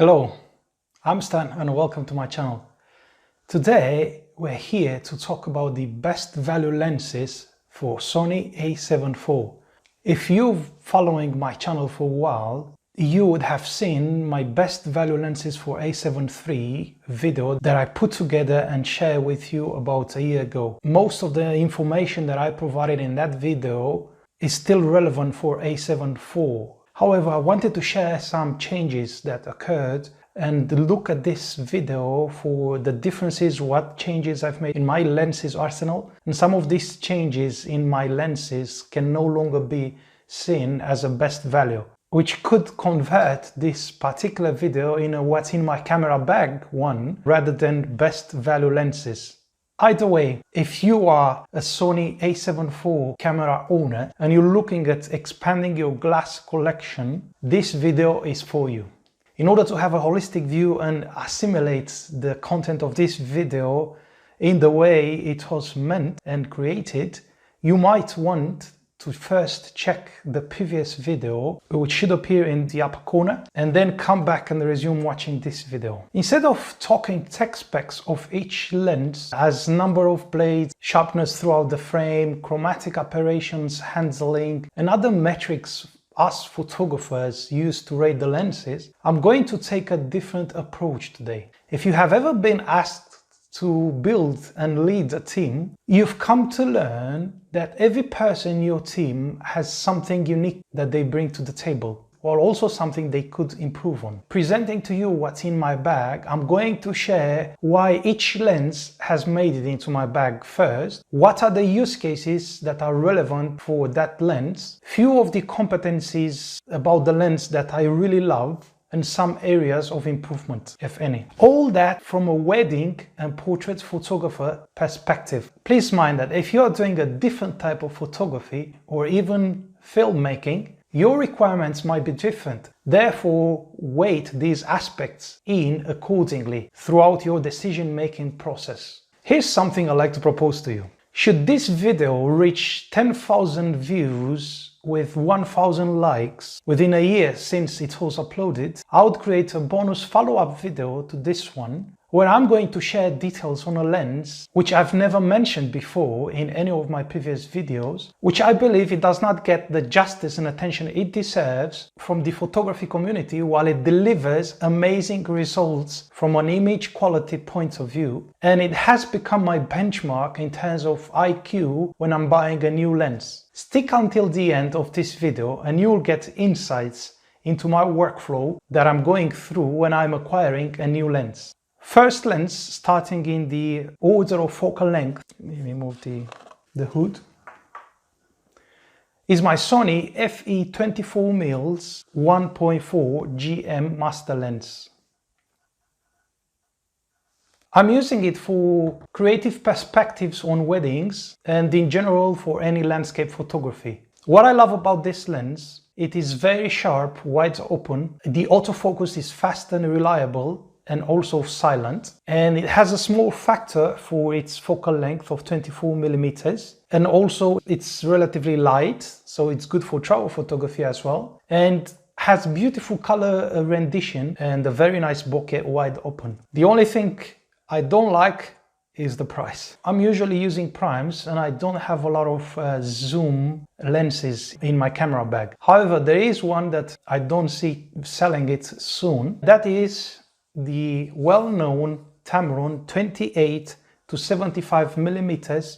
Hello, I'm Stan and welcome to my channel. Today we're here to talk about the best value lenses for Sony A7IV. If you're following my channel for a while, you would have seen my best value lenses for A7IV video that I put together and shared with you about a year ago. Most of the information that I provided in that video is still relevant for A7IV. However, I wanted to share some changes that occurred and look at this video for the differences, what changes I've made in my lenses arsenal. And some of these changes in my lenses can no longer be seen as a best value, which could convert this particular video in a what's in my camera bag one rather than best value lenses. Either way, if you are a Sony A7IV camera owner and you're looking at expanding your glass collection, this video is for you. In order to have a holistic view and assimilate the content of this video in the way it was meant and created, you might want to first check the previous video, which should appear in the upper corner, and then come back and resume watching this video. Instead of talking tech specs of each lens as number of blades, sharpness throughout the frame, chromatic aberrations, handling, and other metrics us photographers use to rate the lenses, I'm going to take a different approach today. If you have ever been asked to build and lead a team, you've come to learn that every person in your team has something unique that they bring to the table, or also something they could improve on. Presenting to you what's in my bag, I'm going to share why each lens has made it into my bag first, what are the use cases that are relevant for that lens, few of the competencies about the lens that I really love, and some areas of improvement, if any. All that from a wedding and portrait photographer perspective. Please mind that if you're doing a different type of photography or even filmmaking, your requirements might be different. Therefore, weight these aspects in accordingly throughout your decision-making process. Here's something I'd like to propose to you. Should this video reach 10,000 views with 1,000 likes within a year since it was uploaded, I would create a bonus follow-up video to this one where I'm going to share details on a lens which I've never mentioned before in any of my previous videos, which I believe it does not get the justice and attention it deserves from the photography community while it delivers amazing results from an image quality point of view, and it has become my benchmark in terms of IQ when I'm buying a new lens. Stick until the end of this video and you'll get insights into my workflow that I'm going through when I'm acquiring a new lens. First lens, starting in the order of focal length, let me remove the hood, is my Sony FE 24mm 1.4 GM master lens. I'm using it for creative perspectives on weddings and in general for any landscape photography. What I love about this lens, it is very sharp, wide open, the autofocus is fast and reliable, and also silent, and it has a small factor for its focal length of 24mm, and also it's relatively light, so it's good for travel photography as well, and has beautiful color rendition and a very nice bokeh wide open. The only thing I don't like is the price. I'm usually using primes and I don't have a lot of zoom lenses in my camera bag. However, there is one that I don't see selling it soon. That is the well-known Tamron 28 to 75mm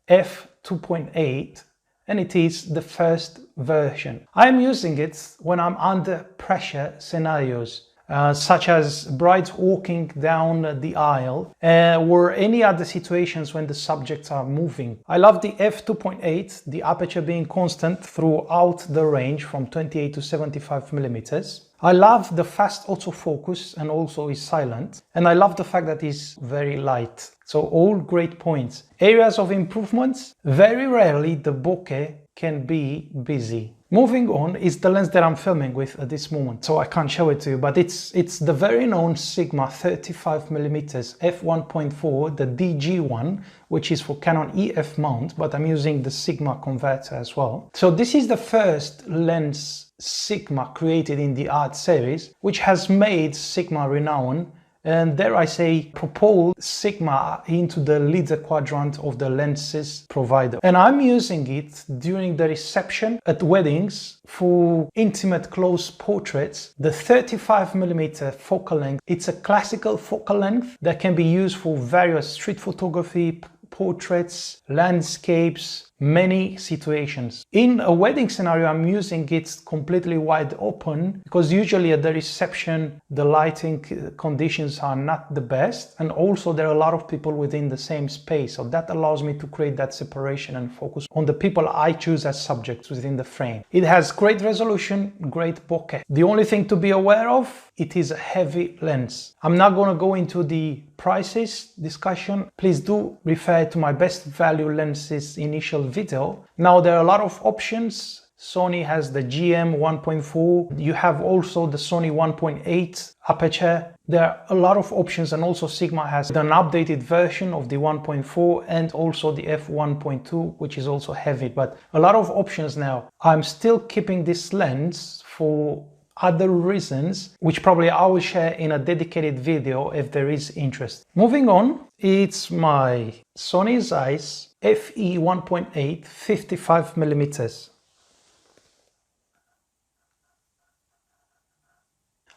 f2.8, and it is the first version. I'm using it when I'm under pressure scenarios, such as brides walking down the aisle or any other situations when the subjects are moving. I love the f2.8, the aperture being constant throughout the range from 28 to 75mm. I love the fast autofocus and also is silent, and I love the fact that it's very light. So all great points. Areas of improvements, very rarely the bokeh can be busy. Moving on is the lens that I'm filming with at this moment, so I can't show it to you, but it's the very known Sigma 35mm f1.4, the DG one, which is for Canon EF mount, but I'm using the Sigma converter as well. So this is the first lens Sigma created in the art series, which has made Sigma renowned, and dare I say, propelled Sigma into the leader quadrant of the lenses provider. And I'm using it during the reception at weddings for intimate close portraits. The 35mm focal length, it's a classical focal length that can be used for various street photography, portraits, landscapes, many situations. In a wedding scenario, I'm using it completely wide open because usually at the reception the lighting conditions are not the best, and also there are a lot of people within the same space, so that allows me to create that separation and focus on the people I choose as subjects within the frame. It has great resolution, great bokeh. The only thing to be aware of, it is a heavy lens. I'm not going to go into the prices discussion. Please do refer to my best value lenses initial video. Now there are a lot of options. Sony has the GM 1.4. You have also the Sony 1.8 aperture. There are a lot of options, and also Sigma has an updated version of the 1.4 and also the f1.2, which is also heavy, but a lot of options now. I'm still keeping this lens for other reasons, which probably I will share in a dedicated video if there is interest. Moving on, it's my Sony Zeiss FE 1.8 55mm.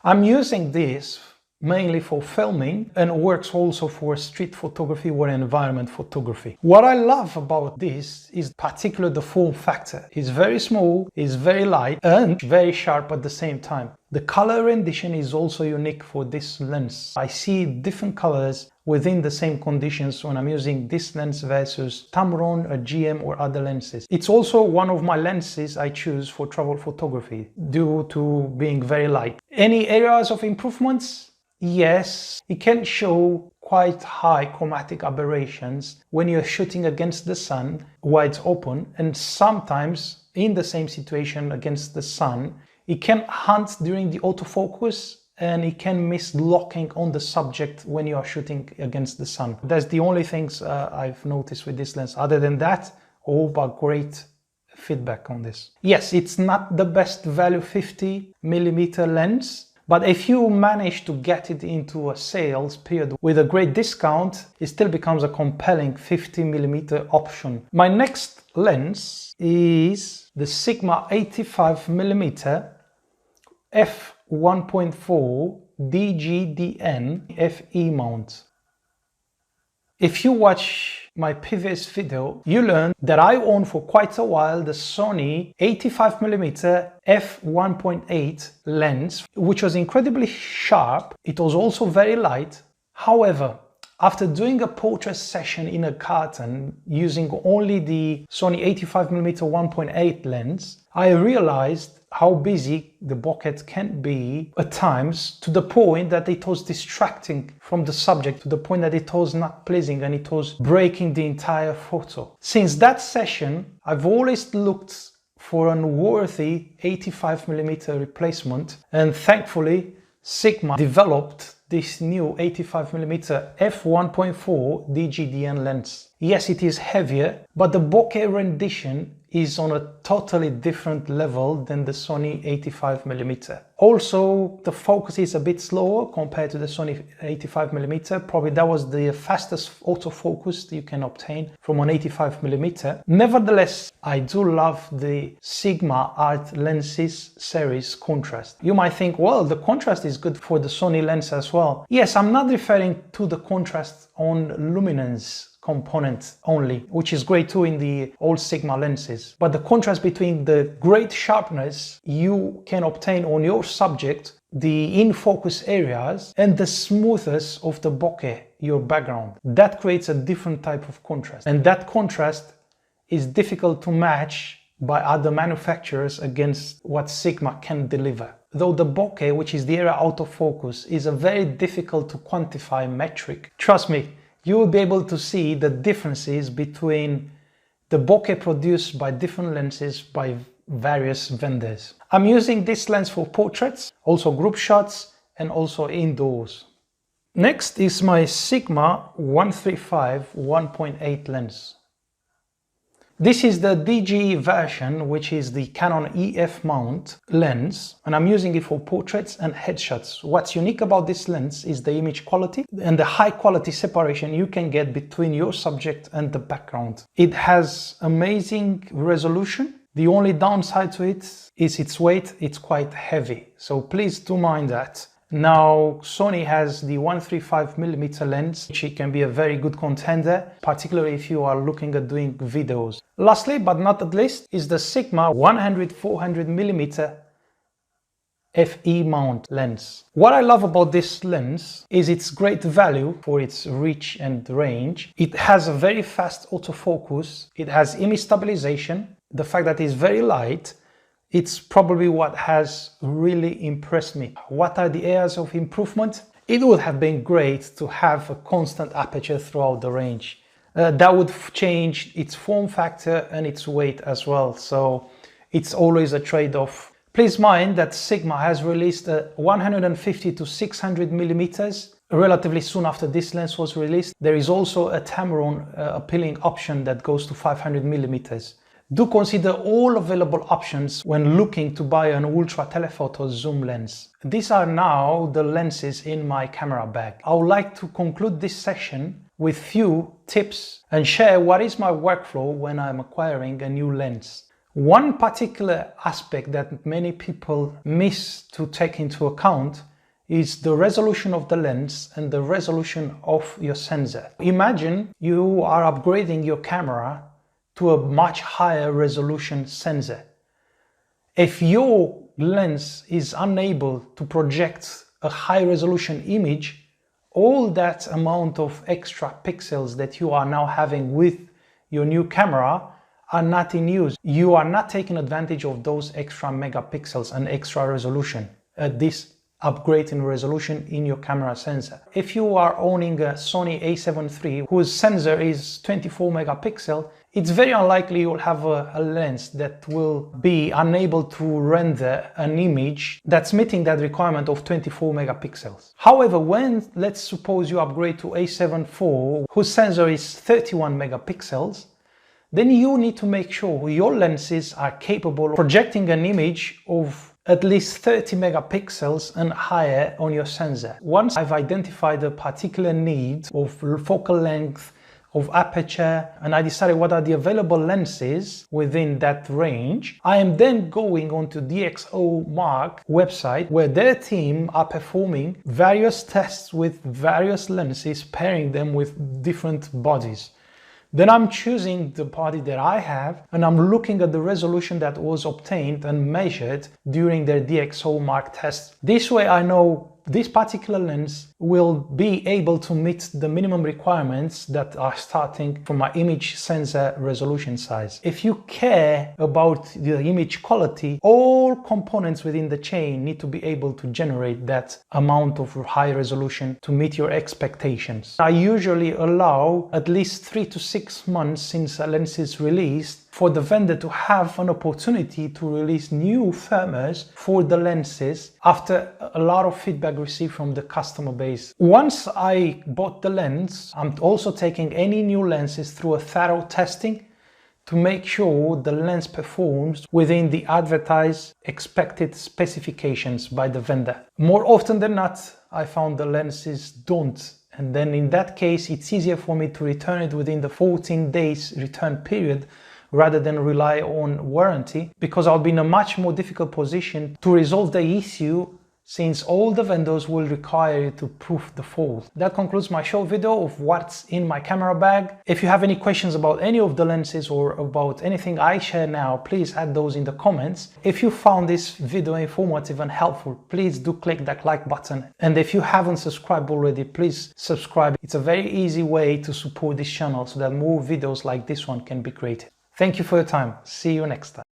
I'm using this mainly for filming and works also for street photography or environment photography. What I love about this is particularly the form factor. It's very small, it's very light and very sharp at the same time. The color rendition is also unique for this lens. I see different colors within the same conditions when I'm using this lens versus Tamron, a GM or other lenses. It's also one of my lenses I choose for travel photography due to being very light. Any areas of improvements? Yes, it can show quite high chromatic aberrations when you're shooting against the sun, wide open, and sometimes in the same situation against the sun, it can hunt during the autofocus and it can miss locking on the subject when you are shooting against the sun. That's the only things I've noticed with this lens. Other than that, all but great feedback on this. Yes, it's not the best value 50mm lens, but if you manage to get it into a sales period with a great discount, it still becomes a compelling 50mm option. My next lens is the Sigma 85mm f1.4 DGDN FE mount. If you watch my previous video, you learned that I own for quite a while the Sony 85mm f1.8 lens, which was incredibly sharp. It was also very light. However, after doing a portrait session in a carton using only the Sony 85mm 1.8 lens, I realized how busy the bokeh can be at times, to the point that it was distracting from the subject, to the point that it was not pleasing and it was breaking the entire photo. Since that session, I've always looked for an worthy 85mm replacement, and thankfully Sigma developed this new 85mm f1.4 DGDN lens. Yes, it is heavier, but the bokeh rendition is on a totally different level than the Sony 85mm. Also, the focus is a bit slower compared to the Sony 85mm. Probably that was the fastest autofocus you can obtain from an 85mm. Nevertheless, I do love the Sigma Art Lenses series contrast. You might think, well, the contrast is good for the Sony lens as well. Yes, I'm not referring to the contrast on luminance component only, which is great too in the old Sigma lenses, but the contrast between the great sharpness you can obtain on your subject, the in-focus areas, and the smoothness of the bokeh, your background, that creates a different type of contrast, and that contrast is difficult to match by other manufacturers against what Sigma can deliver. Though the bokeh, which is the area out of focus, is a very difficult to quantify metric, trust me, you will be able to see the differences between the bokeh produced by different lenses by various vendors. I'm using this lens for portraits, also group shots, and also indoors. Next is my Sigma 135 1.8 lens. This is the DG version, which is the Canon EF mount lens, and I'm using it for portraits and headshots. What's unique about this lens is the image quality and the high quality separation you can get between your subject and the background. It has amazing resolution. The only downside to it is its weight. It's quite heavy, so please do mind that. Now, Sony has the 135mm lens, which can be a very good contender, particularly if you are looking at doing videos. Lastly, but not at least, is the Sigma 100-400mm FE mount lens. What I love about this lens is its great value for its reach and range. It has a very fast autofocus, it has image stabilization, the fact that it's very light. It's probably what has really impressed me. What are the areas of improvement? It would have been great to have a constant aperture throughout the range. That would change its form factor and its weight as well, so it's always a trade-off. Please mind that Sigma has released a 150-600mm relatively soon after this lens was released. There is also a Tamron appealing option that goes to 500mm. Do consider all available options when looking to buy an ultra telephoto zoom lens. These are now the lenses in my camera bag. I would like to conclude this session with few tips and share what is my workflow when I'm acquiring a new lens. One particular aspect that many people miss to take into account is the resolution of the lens and the resolution of your sensor. Imagine you are upgrading your camera to a much higher resolution sensor. If your lens is unable to project a high resolution image, all that amount of extra pixels that you are now having with your new camera are not in use. You are not taking advantage of those extra megapixels and extra resolution, this upgrade in resolution in your camera sensor. If you are owning a Sony A7IV whose sensor is 24 megapixel, it's very unlikely you'll have a lens that will be unable to render an image that's meeting that requirement of 24 megapixels. However, when, let's suppose you upgrade to A7IV whose sensor is 31 megapixels, then you need to make sure your lenses are capable of projecting an image of at least 30 megapixels and higher on your sensor. Once I've identified a particular need of focal length, of aperture, and I decided what are the available lenses within that range, I am then going on to DxOMark website where their team are performing various tests with various lenses, pairing them with different bodies. Then I'm choosing the body that I have and I'm looking at the resolution that was obtained and measured during their DxOMark test. This way I know this particular lens will be able to meet the minimum requirements that are starting from my image sensor resolution size. If you care about the image quality, all components within the chain need to be able to generate that amount of high resolution to meet your expectations. I usually allow at least 3 to 6 months since a lens is released for the vendor to have an opportunity to release new firmwares for the lenses after a lot of feedback received from the customer base. Once I bought the lens, I'm also taking any new lenses through a thorough testing to make sure the lens performs within the advertised expected specifications by the vendor. More often than not, I found the lenses don't. And then in that case, it's easier for me to return it within the 14 days return period rather than rely on warranty, because I'll be in a much more difficult position to resolve the issue since all the vendors will require you to prove the fault. That concludes my short video of what's in my camera bag. If you have any questions about any of the lenses or about anything I share now, please add those in the comments. If you found this video informative and helpful, please do click that like button. And if you haven't subscribed already, please subscribe. It's a very easy way to support this channel so that more videos like this one can be created. Thank you for your time. See you next time.